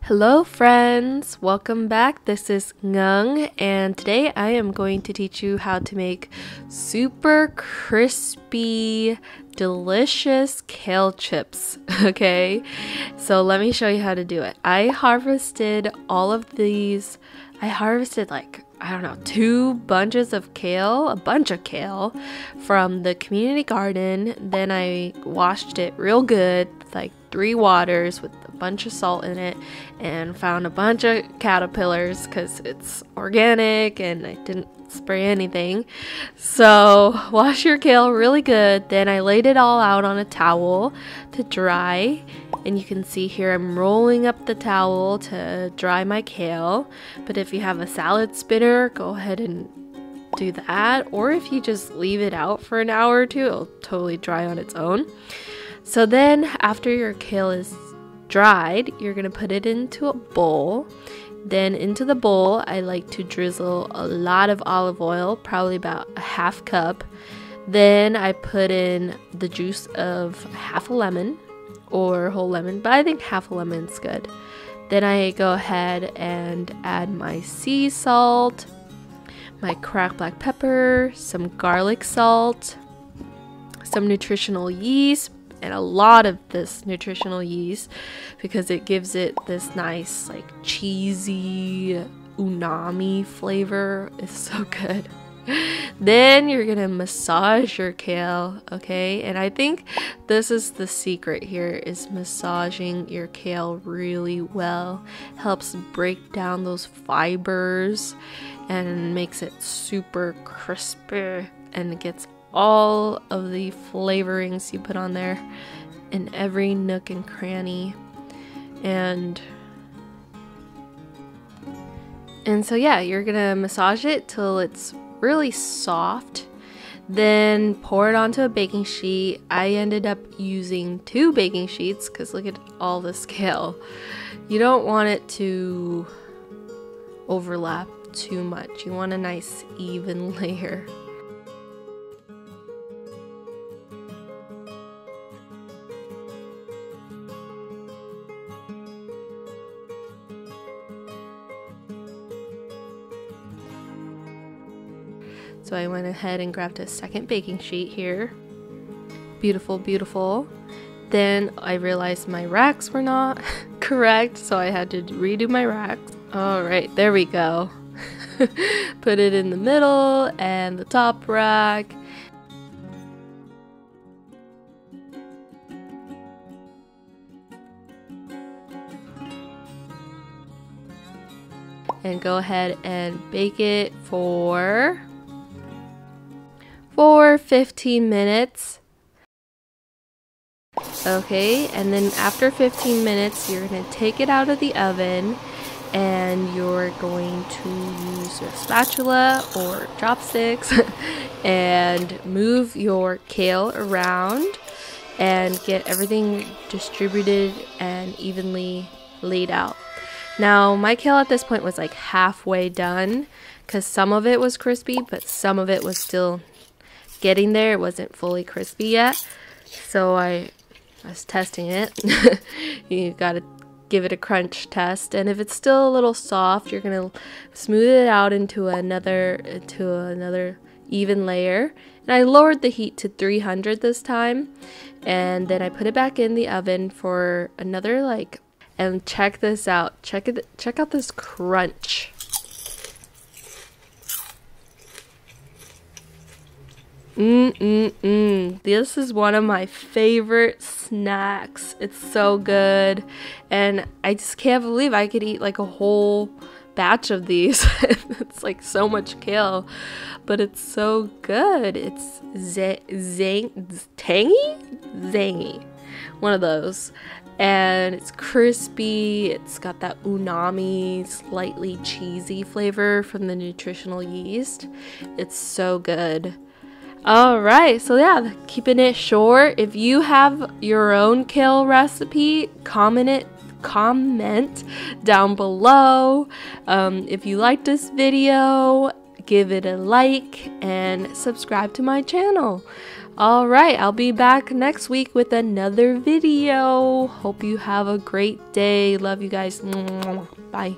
Hello friends, welcome back. This is Ngang, and today I am going to teach you how to make super crispy, delicious kale chips. Okay, so let me show you how to do it. I harvested all of these. I harvested I don't know, 2 bunches of kale, a bunch of kale from the community garden. Then I washed it real good, like 3 waters with a bunch of salt in it, and found a bunch of caterpillars because it's organic and I didn't spray anything. So wash your kale really good. Then I laid it all out on a towel to dry, and you can see here I'm rolling up the towel to dry my kale. But if you have a salad spinner, go ahead and do that, or if you just leave it out for an hour or 2, it'll totally dry on its own. So then after your kale is dried, you're gonna put it into a bowl. Then into the bowl, I like to drizzle a lot of olive oil, probably about a half cup. Then I put in the juice of half a lemon or whole lemon, but I think half a lemon's good. Then I go ahead and add my sea salt, my cracked black pepper, some garlic salt, some nutritional yeast, and a lot of this nutritional yeast because it gives it this nice cheesy umami flavor. It's so good. Then you're gonna massage your kale, okay? And I think this is the secret here, is massaging your kale really well. Helps break down those fibers and makes it super crispy, and it gets all of the flavorings you put on there in every nook and cranny. And so yeah, you're gonna massage it till it's really soft. Then pour it onto a baking sheet. I ended up using 2 baking sheets because look at all this kale. You don't want it to overlap too much. You want a nice even layer. So I went ahead and grabbed a second baking sheet here. Beautiful, beautiful. Then I realized my racks were not correct, so I had to redo my racks. Alright, there we go. Put it in the middle and the top rack. And go ahead and bake it for 15 minutes. Okay, and then after 15 minutes, you're going to take it out of the oven and you're going to use your spatula or chopsticks and move your kale around and get everything distributed and evenly laid out. Now, my kale at this point was like halfway done because some of it was crispy, but some of it was still getting there. It wasn't fully crispy yet, so I was testing it. You gotta give it a crunch test, and if it's still a little soft, you're gonna smooth it out into another even layer. And I lowered the heat to 300 this time, and then I put it back in the oven for another and check this out. Check out this crunch. This is one of my favorite snacks. It's so good, and I just can't believe I could eat a whole batch of these. It's so much kale, but it's so good. It's zangy, one of those, and it's crispy. It's got that umami, slightly cheesy flavor from the nutritional yeast. It's so good. Alright, so yeah, keeping it short. If you have your own kale recipe, comment down below. If you like this video, give it a like and subscribe to my channel. All right, I'll be back next week with another video. Hope you have a great day. Love you guys. Bye.